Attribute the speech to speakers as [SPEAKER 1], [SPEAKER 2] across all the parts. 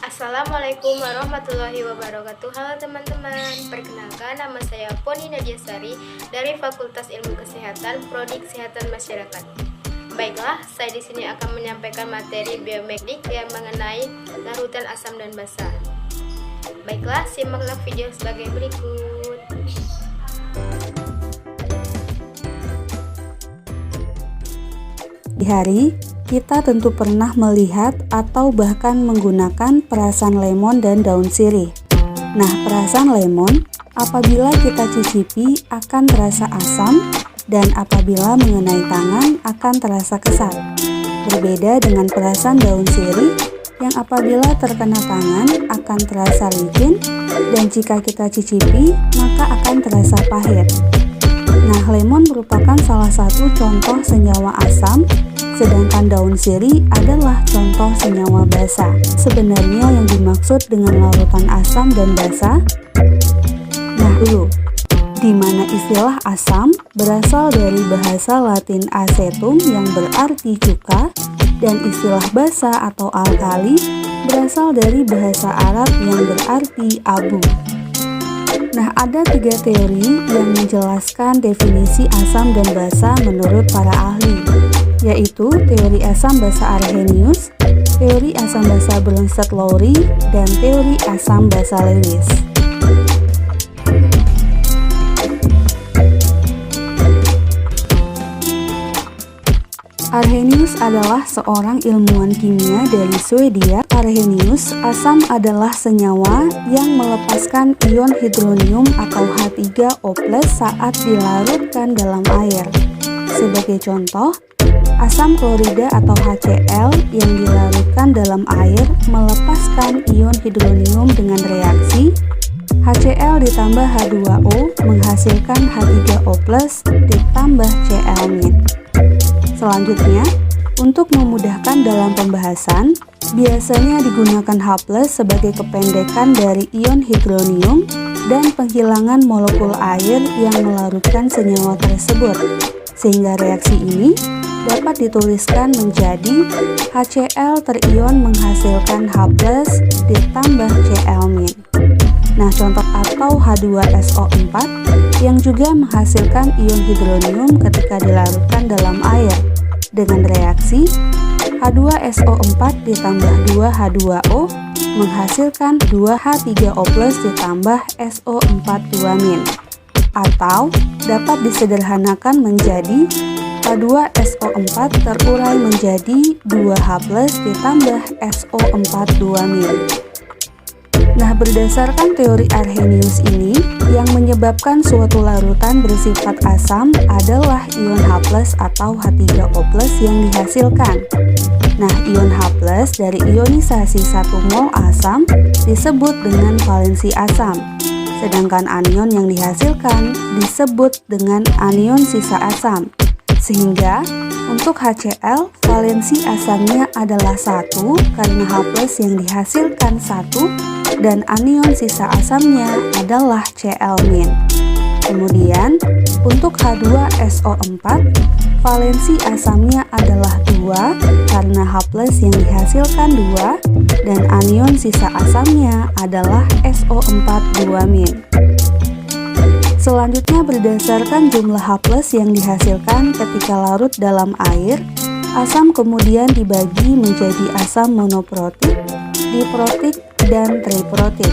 [SPEAKER 1] Assalamualaikum warahmatullahi wabarakatuh. Halo teman-teman, perkenalkan nama saya Poni Nadiasari dari Fakultas Ilmu Kesehatan Prodi Kesehatan Masyarakat. Baiklah, saya di sini akan menyampaikan materi biomekanik yang mengenai larutan asam dan basa. Baiklah, simaklah video sebagai berikut.
[SPEAKER 2] Di hari, kita tentu pernah melihat atau bahkan menggunakan perasan lemon dan daun sirih. Nah, perasan lemon apabila kita cicipi akan terasa asam dan apabila mengenai tangan akan terasa kesat. Berbeda dengan perasan daun sirih yang apabila terkena tangan akan terasa licin dan jika kita cicipi maka akan terasa pahit. Nah, lemon merupakan salah satu contoh senyawa asam, sedangkan daun sirih adalah contoh senyawa basa. Sebenarnya yang dimaksud dengan larutan asam dan basa? Nah dulu, di mana istilah asam berasal dari bahasa Latin acetum yang berarti cuka, dan istilah basa atau alkali berasal dari bahasa Arab yang berarti abu. Nah, ada 3 teori yang menjelaskan definisi asam dan basa menurut para ahli, yaitu teori asam basa Arrhenius, teori asam basa Bronsted-Lowry, dan teori asam basa Lewis. Arrhenius adalah seorang ilmuwan kimia dari Swedia. Arrhenius, asam adalah senyawa yang melepaskan ion hidronium atau H3O+ saat dilarutkan dalam air. Sebagai contoh, asam klorida atau HCl yang dilarutkan dalam air melepaskan ion hidronium dengan reaksi HCl ditambah H2O menghasilkan H3O+ ditambah Cl-. Selanjutnya, untuk memudahkan dalam pembahasan, biasanya digunakan H+ sebagai kependekan dari ion hidronium dan penghilangan molekul air yang melarutkan senyawa tersebut, sehingga reaksi ini dapat dituliskan menjadi HCl terion menghasilkan H+ ditambah Cl-. Nah, contoh atau H2SO4 yang juga menghasilkan ion hidronium ketika dilarutkan dalam air dengan reaksi H2SO4 ditambah 2H2O menghasilkan 2H3O+ ditambah SO4 atau dapat disederhanakan menjadi H2SO4 terurai menjadi 2H+ ditambah SO4 Nah, berdasarkan teori Arrhenius ini, yang menyebabkan suatu larutan bersifat asam adalah ion H+ atau H3O+ yang dihasilkan. Nah, ion H+ dari ionisasi 1 mol asam disebut dengan valensi asam, sedangkan anion yang dihasilkan disebut dengan anion sisa asam. Sehingga, untuk HCl, valensi asamnya adalah 1 karena H+ yang dihasilkan 1 dan anion sisa asamnya adalah Cl-. Kemudian, untuk H2SO4, valensi asamnya adalah 2 karena H+ yang dihasilkan 2 dan anion sisa asamnya adalah SO4 Selanjutnya, berdasarkan jumlah H+ yang dihasilkan ketika larut dalam air, asam kemudian dibagi menjadi asam monoprotik, diprotik, dan triprotik.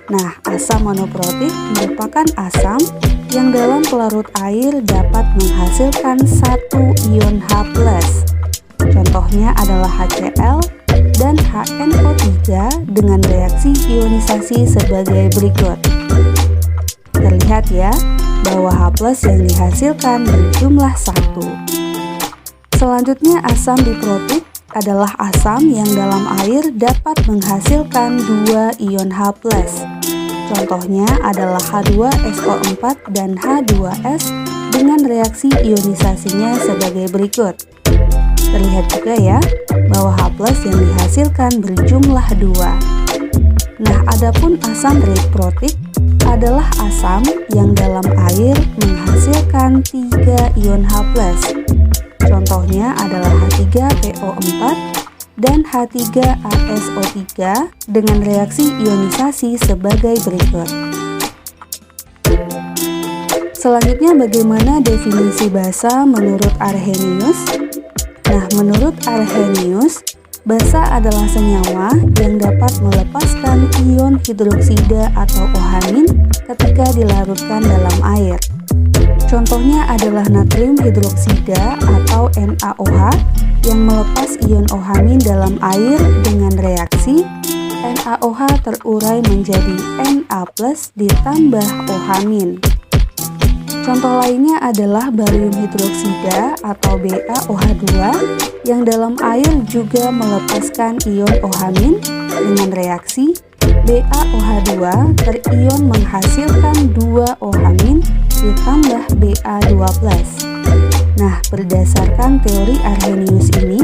[SPEAKER 2] Nah, asam monoprotik merupakan asam yang dalam pelarut air dapat menghasilkan 1 ion H+. Contohnya adalah HCl dan HNO3 dengan reaksi ionisasi sebagai berikut. Terlihat ya, bahwa H+ yang dihasilkan berjumlah 1. Selanjutnya, asam diprotik adalah asam yang dalam air dapat menghasilkan 2 ion H+. Contohnya adalah H2SO4 dan H2S dengan reaksi ionisasinya sebagai berikut. Terlihat juga ya, bahwa H+ yang dihasilkan berjumlah 2. Nah, adapun asam triprotik adalah asam yang dalam air menghasilkan 3 ion H+. Contohnya adalah H3PO4, dan H3ASO3 dengan reaksi ionisasi sebagai berikut. Selanjutnya, bagaimana definisi basa menurut Arrhenius? Nah, menurut Arrhenius, basa adalah senyawa yang dapat melepaskan ion hidroksida atau OH- ketika dilarutkan dalam air. Contohnya adalah natrium hidroksida atau NaOH yang melepas ion OH- dalam air dengan reaksi NaOH terurai menjadi Na+ ditambah OH-. Contoh lainnya adalah barium hidroksida atau BaOH2 yang dalam air juga melepaskan ion OH- dengan reaksi BaOH2 terion menghasilkan 2 OH- ditambah Ba2+. Nah, berdasarkan teori Arrhenius ini,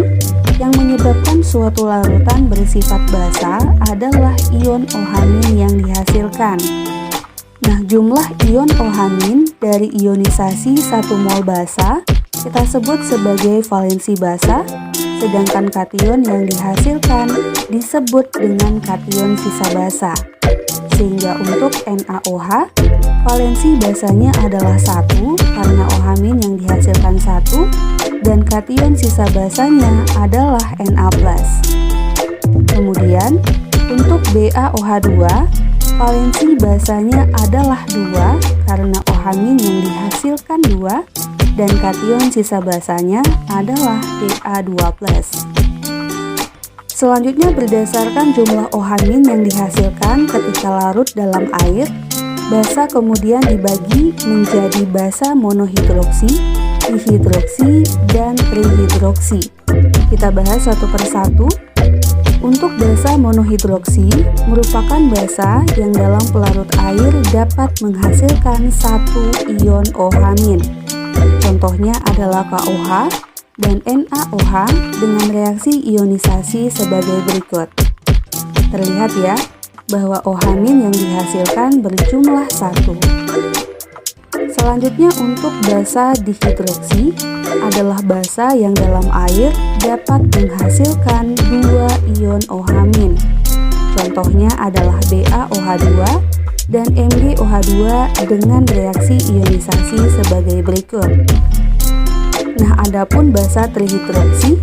[SPEAKER 2] yang menyebabkan suatu larutan bersifat basa adalah ion OH- yang dihasilkan. Nah, jumlah ion OH- dari ionisasi 1 mol basa kita sebut sebagai valensi basa, sedangkan kation yang dihasilkan disebut dengan kation sisa basa. Sehingga untuk NaOH, valensi basanya adalah 1 karena OH- yang dihasilkan 1 dan kation sisa basanya adalah Na+. Kemudian, untuk BaOH2, valensi basanya adalah 2 karena OH- yang dihasilkan 2 dan kation sisa basanya adalah Ba2+. Selanjutnya, berdasarkan jumlah OH- yang dihasilkan ketika larut dalam air, basa kemudian dibagi menjadi basa monohidroksi, dihidroksi, dan trihidroksi. Kita bahas satu persatu. Untuk basa monohidroksi merupakan basa yang dalam pelarut air dapat menghasilkan 1 ion OH-. Contohnya adalah KOH dan NaOH dengan reaksi ionisasi sebagai berikut. Terlihat ya, bahwa OH- yang dihasilkan berjumlah 1. Selanjutnya, untuk basa dihidroksi adalah basa yang dalam air dapat menghasilkan 2 ion OH-. Contohnya adalah BaOH2 dan MgOH2 dengan reaksi ionisasi sebagai berikut. Nah, adapun basa trihidroksi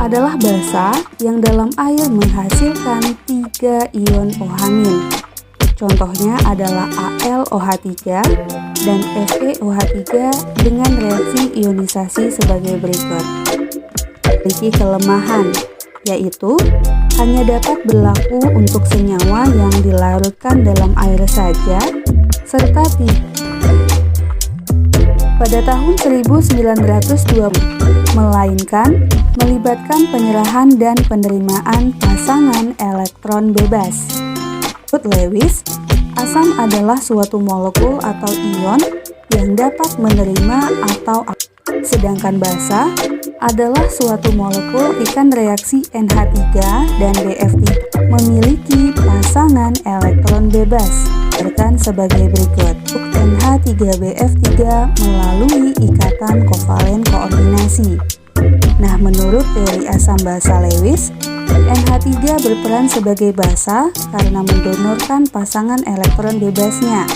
[SPEAKER 2] adalah basa yang dalam air menghasilkan 3 ion OH-. Contohnya adalah AlOH3 dan FeOH3 dengan reaksi ionisasi sebagai berikut. Memiliki kelemahan, yaitu hanya dapat berlaku untuk senyawa yang dilarutkan dalam air saja, serta pada tahun 1920, melainkan melibatkan penyerahan dan penerimaan pasangan elektron bebas. Menurut Lewis, asam adalah suatu molekul atau ion yang dapat menerima atau sedangkan basa adalah suatu molekul ikan reaksi NH3 dan BF3 memiliki pasangan elektron bebas. Berdasarkan sebagai berikut. NH3BF3 melalui ikatan kovalen koordinasi. Nah, menurut teori asam basa Lewis, NH3 berperan sebagai basa karena mendonorkan pasangan elektron bebasnya,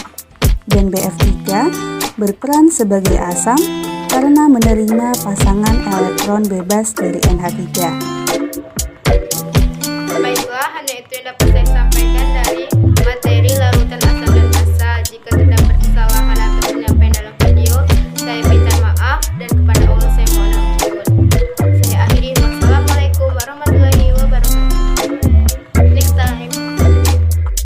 [SPEAKER 2] dan BF3 berperan sebagai asam karena menerima pasangan elektron bebas dari NH3.